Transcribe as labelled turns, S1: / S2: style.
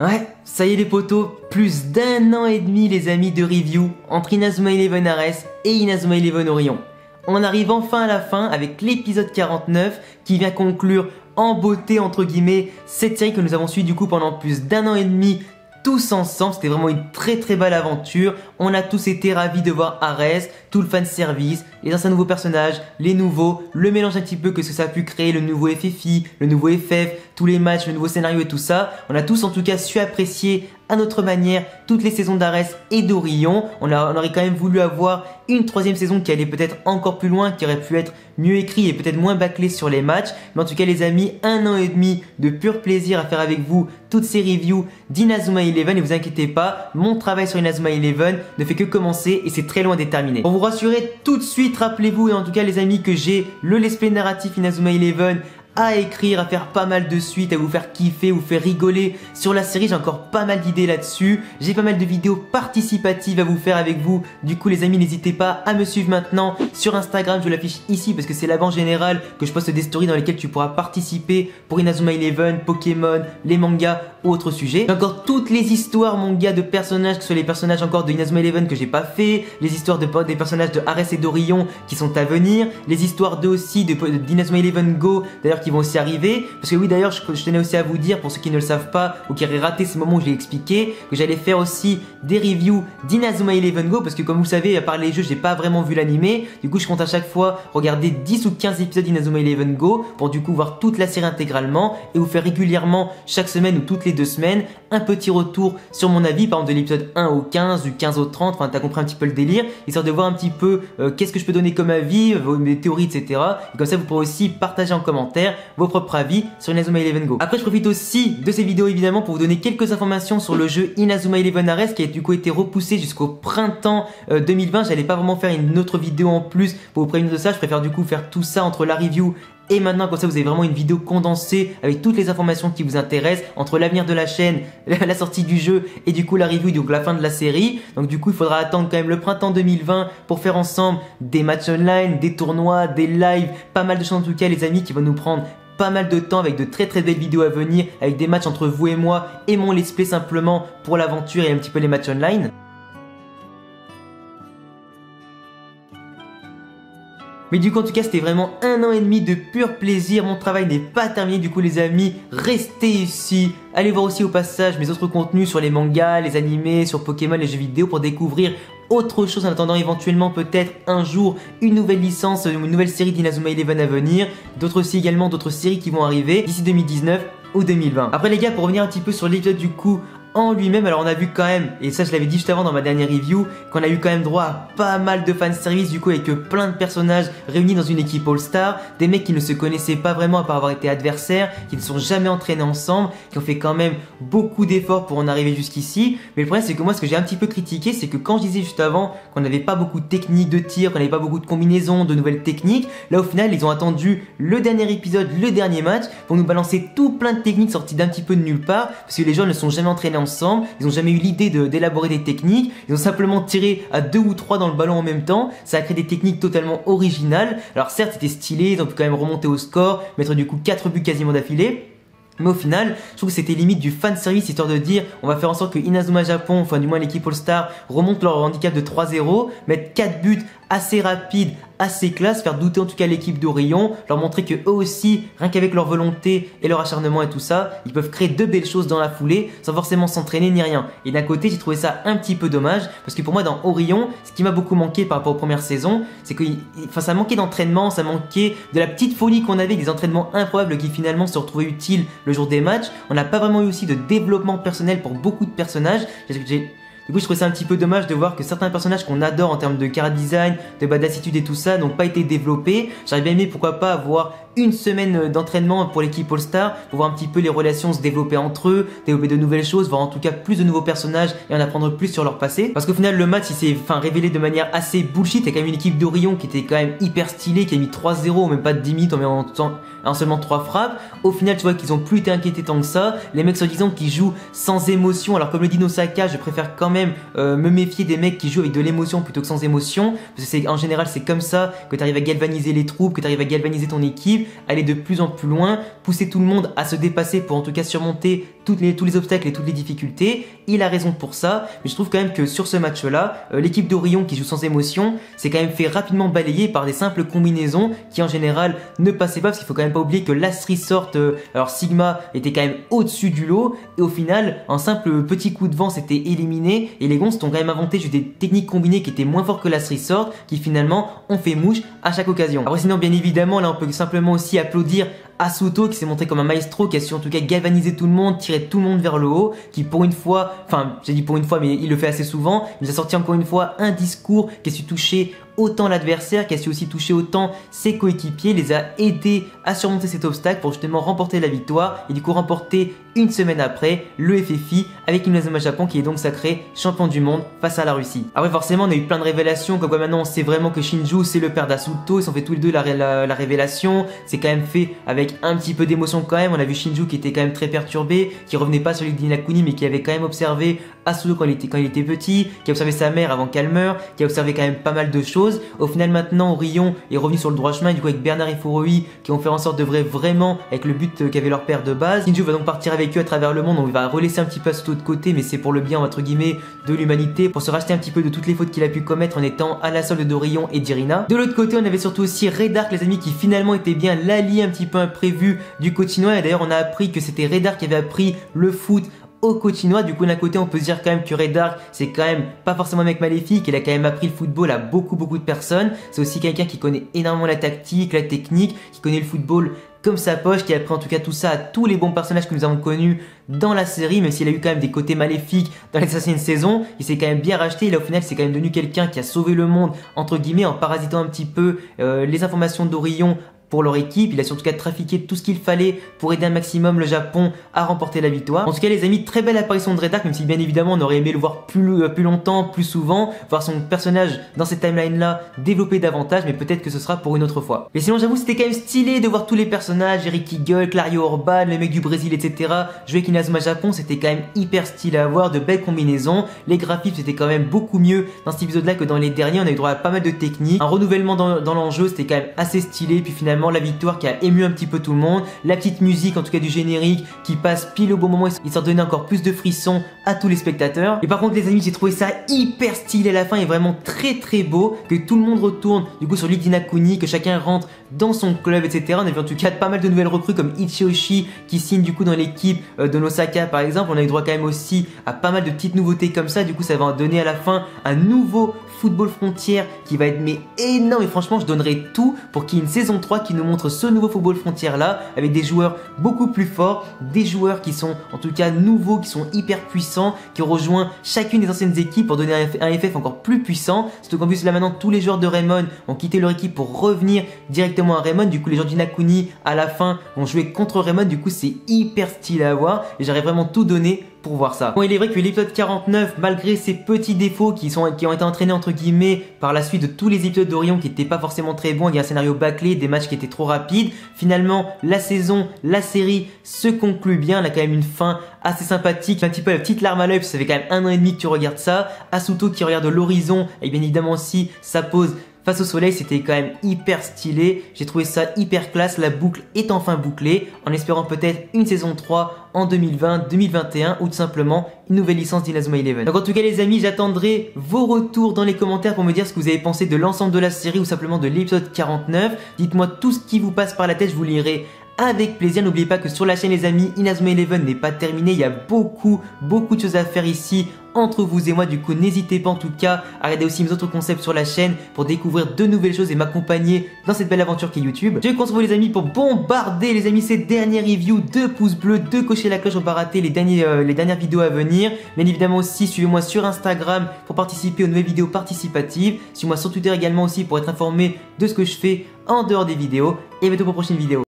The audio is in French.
S1: Ouais, ça y est les potos, plus d'un an et demi les amis de review entre Inazuma Eleven Ares et Inazuma Eleven Orion. On arrive enfin à la fin avec l'épisode 49 qui vient conclure en beauté entre guillemets cette série que nous avons suivie du coup pendant plus d'un an et demi tous ensemble. C'était vraiment une très belle aventure. On a tous été ravis de voir Ares, tout le fanservice, les anciens nouveaux personnages, les nouveaux, le mélange un petit peu que ça a pu créer, le nouveau FFI, le nouveau FF, tous les matchs, le nouveau scénario et tout ça. On a tous en tout cas su apprécier à notre manière toutes les saisons d'Ares et d'Orion. On aurait quand même voulu avoir une troisième saison qui allait peut-être encore plus loin, qui aurait pu être mieux écrit et peut-être moins bâclé sur les matchs. Mais en tout cas les amis, un an et demi de pur plaisir à faire avec vous toutes ces reviews d'Inazuma Eleven. Et vous inquiétez pas, mon travail sur Inazuma Eleven ne fait que commencer et c'est très loin d'être terminé. Pour vous rassurer tout de suite, rappelez-vous et en tout cas les amis que j'ai le let's play narratif Inazuma Eleven à écrire, à faire pas mal de suites, à vous faire kiffer, vous faire rigoler sur la série. J'ai encore pas mal d'idées là-dessus. J'ai pas mal de vidéos participatives à vous faire avec vous. Du coup les amis, n'hésitez pas à me suivre maintenant sur Instagram. Je l'affiche ici parce que c'est là-bas en général que je poste des stories dans lesquelles tu pourras participer pour Inazuma Eleven, Pokémon, les mangas ou autres sujets. J'ai encore toutes les histoires mangas de personnages, que ce soit les personnages encore de Inazuma Eleven que j'ai pas fait, les histoires des personnages de Ares et d'Orion qui sont à venir, les histoires d'Inazuma Eleven Go d'ailleurs qui vont aussi arriver. Parce que oui d'ailleurs je tenais aussi à vous dire, pour ceux qui ne le savent pas ou qui auraient raté ce moment où je l'ai expliqué, que j'allais faire aussi des reviews d'Inazuma Eleven Go, parce que comme vous le savez, à part les jeux j'ai pas vraiment vu l'animé. Du coup je compte à chaque fois regarder 10 ou 15 épisodes d'Inazuma Eleven Go pour du coup voir toute la série intégralement et vous faire régulièrement chaque semaine ou toutes les 2 semaines un petit retour sur mon avis, par exemple de l'épisode 1 au 15, du 15 au 30, enfin t'as compris un petit peu le délire, histoire de voir un petit peu qu'est-ce que je peux donner comme avis, mes théories etc. Et comme ça vous pourrez aussi partager en commentaire vos propres avis sur Inazuma Eleven Go. Après je profite aussi de ces vidéos évidemment pour vous donner quelques informations sur le jeu Inazuma Eleven Ares qui a du coup été repoussé jusqu'au printemps 2020. J'allais pas vraiment faire une autre vidéo en plus pour vous prévenir de ça, je préfère du coup faire tout ça entre la review et maintenant, comme ça vous avez vraiment une vidéo condensée avec toutes les informations qui vous intéressent entre l'avenir de la chaîne, la sortie du jeu et du coup la review, donc la fin de la série. Donc du coup il faudra attendre quand même le printemps 2020 pour faire ensemble des matchs online, des tournois, des lives, pas mal de choses en tout cas les amis qui vont nous prendre pas mal de temps avec de très belles vidéos à venir, avec des matchs entre vous et moi et mon let's play simplement pour l'aventure et un petit peu les matchs online. Mais du coup en tout cas c'était vraiment un an et demi de pur plaisir. Mon travail n'est pas terminé du coup les amis, restez ici. Allez voir aussi au passage mes autres contenus sur les mangas, les animés, sur Pokémon, les jeux vidéo pour découvrir autre chose en attendant éventuellement peut-être un jour une nouvelle licence, une nouvelle série d'Inazuma Eleven à venir. D'autres aussi également, d'autres séries qui vont arriver d'ici 2019 ou 2020. Après les gars, pour revenir un petit peu sur l'épisode du coup en lui-même, alors on a vu quand même, et ça je l'avais dit juste avant dans ma dernière review, qu'on a eu quand même droit à pas mal de fanservice du coup avec plein de personnages réunis dans une équipe All-Star, des mecs qui ne se connaissaient pas vraiment à part avoir été adversaires, qui ne sont jamais entraînés ensemble, qui ont fait quand même beaucoup d'efforts pour en arriver jusqu'ici. Mais le problème c'est que moi ce que j'ai un petit peu critiqué, c'est que quand je disais juste avant qu'on n'avait pas beaucoup de techniques de tir, qu'on n'avait pas beaucoup de combinaisons, de nouvelles techniques, là au final ils ont attendu le dernier épisode, le dernier match pour nous balancer tout plein de techniques sorties d'un petit peu de nulle part, parce que les gens ne sont jamais entraînés ensemble, ils n'ont jamais eu l'idée d'élaborer des techniques, ils ont simplement tiré à 2 ou 3 dans le ballon en même temps, ça a créé des techniques totalement originales. Alors certes c'était stylé, ils ont pu quand même remonter au score, mettre du coup 4 buts quasiment d'affilée. Mais au final, je trouve que c'était limite du fanservice, histoire de dire on va faire en sorte que Inazuma Japon, enfin du moins l'équipe All-Star, remonte leur handicap de 3-0, mettre 4 buts assez rapides, assez classe, faire douter en tout cas l'équipe d'Orion, leur montrer que eux aussi, rien qu'avec leur volonté et leur acharnement et tout ça, ils peuvent créer de belles choses dans la foulée sans forcément s'entraîner ni rien. Et d'un côté, j'ai trouvé ça un petit peu dommage parce que pour moi dans Orion, ce qui m'a beaucoup manqué par rapport aux premières saisons, c'est que ça manquait d'entraînement, ça manquait de la petite folie qu'on avait, des entraînements improbables qui finalement se retrouvaient utiles le jour des matchs. On n'a pas vraiment eu aussi de développement personnel pour beaucoup de personnages. Du coup, je trouve ça un petit peu dommage de voir que certains personnages qu'on adore en termes de chara design, de badassitude et tout ça n'ont pas été développés. J'aurais bien aimé, pourquoi pas, avoir une semaine d'entraînement pour l'équipe All-Star pour voir un petit peu les relations se développer entre eux, développer de nouvelles choses, voir en tout cas plus de nouveaux personnages et en apprendre plus sur leur passé. Parce qu'au final, le match il s'est révélé de manière assez bullshit. Il y a quand même une équipe d'Orion qui était quand même hyper stylée, qui a mis 3-0 même pas de 10 minutes en seulement 3 frappes. Au final, tu vois qu'ils ont plus été inquiétés tant que ça. Les mecs soi-disant qui jouent sans émotion. Alors comme le dit Nosaka, je préfère quand même même me méfier des mecs qui jouent avec de l'émotion plutôt que sans émotion, parce que en général c'est comme ça que tu arrives à galvaniser les troupes, que tu arrives à galvaniser ton équipe, aller de plus en plus loin, pousser tout le monde à se dépasser pour en tout cas surmonter tous les obstacles et toutes les difficultés. Il a raison pour ça, mais je trouve quand même que sur ce match-là, l'équipe d'Orion qui joue sans émotion s'est quand même fait rapidement balayer par des simples combinaisons qui en général ne passaient pas, parce qu'il faut quand même pas oublier que Last Resort, alors Sigma était quand même au-dessus du lot, et au final, un simple petit coup de vent s'était éliminé, et les Gonzes ont quand même inventé juste des techniques combinées qui étaient moins fortes que Last Resort, qui finalement ont fait mouche à chaque occasion. Après sinon, bien évidemment, là on peut simplement aussi applaudir Asuto qui s'est montré comme un maestro, qui a su en tout cas galvaniser tout le monde, tirer tout le monde vers le haut, qui pour une fois, enfin j'ai dit pour une fois mais il le fait assez souvent, il nous a sorti encore une fois un discours qui a su toucher autant l'adversaire, qui a su aussi toucher autant ses coéquipiers, les a aidés à surmonter cet obstacle pour justement remporter la victoire et du coup remporter une semaine après le FFI avec Inazuma Japon qui est donc sacré champion du monde face à la Russie. Après forcément on a eu plein de révélations, comme quoi maintenant on sait vraiment que Shinju c'est le père d'Asuto, ils sont fait tous les deux la révélation, c'est quand même fait avec un petit peu d'émotion quand même. On a vu Shinju qui était quand même très perturbé, qui revenait pas sur l'île d'Inakuni mais qui avait quand même observé Asuto quand il était petit, qui a observé sa mère avant qu'elle meure, qui a observé quand même pas mal de choses. Au final maintenant Orion est revenu sur le droit chemin, du coup avec Bernard et Furui qui ont fait en sorte de vraiment avec le but qu'avait leur père de base. Shinju va donc partir avec eux à travers le monde, on va relaisser un petit peu Asuto de côté, mais c'est pour le bien entre guillemets de l'humanité, pour se racheter un petit peu de toutes les fautes qu'il a pu commettre en étant à la solde d'Orion et d'Irina. De l'autre côté on avait surtout aussi Redark les amis, qui finalement était bien l'allié un petit peu imprévu du coach chinois, et d'ailleurs on a appris que c'était Redark qui avait appris le foot au coach chinois. Du coup d'un côté on peut se dire quand même que Redark c'est quand même pas forcément un mec maléfique, il a quand même appris le football à beaucoup de personnes. C'est aussi quelqu'un qui connaît énormément la tactique, la technique, qui connaît le football comme sa poche, qui a appris en tout cas tout ça à tous les bons personnages que nous avons connus dans la série, même s'il a eu quand même des côtés maléfiques dans les anciennes saisons, il s'est quand même bien racheté, et là au final c'est quand même devenu quelqu'un qui a sauvé le monde entre guillemets en parasitant un petit peu les informations d'Orion pour leur équipe. Il a surtout trafiqué tout ce qu'il fallait pour aider un maximum le Japon à remporter la victoire. En tout cas les amis, très belle apparition de Redark, même si bien évidemment on aurait aimé le voir plus longtemps, plus souvent, voir son personnage dans cette timeline là développer davantage, mais peut-être que ce sera pour une autre fois. Mais sinon j'avoue c'était quand même stylé de voir tous les personnages, Eric Eagle, Clario Orban, les mecs du Brésil, etc. jouer avec Inazuma Japon, c'était quand même hyper stylé à voir, de belles combinaisons, les graphismes c'était quand même beaucoup mieux dans cet épisode là que dans les derniers, on a eu droit à pas mal de techniques, un renouvellement dans l'enjeu, c'était quand même assez stylé, puis finalement la victoire qui a ému un petit peu tout le monde, la petite musique en tout cas du générique qui passe pile au bon moment, histoire de donner encore plus de frissons à tous les spectateurs. Et par contre les amis, j'ai trouvé ça hyper stylé à la fin et vraiment très beau, que tout le monde retourne du coup sur l'île d'Inakuni, que chacun rentre dans son club, etc. On a vu en tout cas pas mal de nouvelles recrues comme Ichioshi qui signe du coup dans l'équipe de l'Osaka par exemple. On a eu droit quand même aussi à pas mal de petites nouveautés comme ça, du coup ça va donner à la fin un nouveau football frontière qui va être mais énorme, et franchement je donnerais tout pour qu'il y ait une saison 3 qui nous montre ce nouveau football frontière là avec des joueurs beaucoup plus forts, des joueurs qui sont en tout cas nouveaux, qui sont hyper puissants, qui ont rejoint chacune des anciennes équipes pour donner un FF encore plus puissant. Surtout qu'en plus là maintenant tous les joueurs de Raymond ont quitté leur équipe pour revenir directement à Raymond, du coup les gens d'Inakuni à la fin vont jouer contre Raymond, du coup c'est hyper stylé à voir et j'aurais vraiment tout donné pour voir ça. Bon, il est vrai que l'épisode 49, malgré ses petits défauts qui ont été entraînés entre guillemets par la suite de tous les épisodes d'Orion qui n'étaient pas forcément très bons, il y a un scénario bâclé, des matchs qui étaient trop rapides, finalement la série se conclut bien, elle a quand même une fin assez sympathique, un petit peu la petite larme à l'œil, parce que ça fait quand même 1 an et demi que tu regardes ça, Asuto qui regarde l'horizon et bien évidemment aussi sa pose face au soleil, c'était quand même hyper stylé, j'ai trouvé ça hyper classe, la boucle est enfin bouclée, en espérant peut-être une saison 3 en 2020, 2021 ou tout simplement une nouvelle licence d'Inazuma Eleven. Donc en tout cas les amis, j'attendrai vos retours dans les commentaires pour me dire ce que vous avez pensé de l'ensemble de la série ou simplement de l'épisode 49, dites-moi tout ce qui vous passe par la tête, je vous lirai avec plaisir. N'oubliez pas que sur la chaîne les amis, Inazuma Eleven n'est pas terminé, il y a beaucoup de choses à faire ici entre vous et moi, du coup n'hésitez pas en tout cas à regarder aussi mes autres concepts sur la chaîne pour découvrir de nouvelles choses et m'accompagner dans cette belle aventure qui est YouTube. Je compte sur vous les amis pour bombarder les amis ces dernières reviews, de pouces bleus, de cocher la cloche pour pas rater les dernières vidéos à venir. Bien évidemment aussi suivez-moi sur Instagram pour participer aux nouvelles vidéos participatives, suivez-moi sur Twitter également aussi pour être informé de ce que je fais en dehors des vidéos, et à bientôt pour une prochaine vidéo.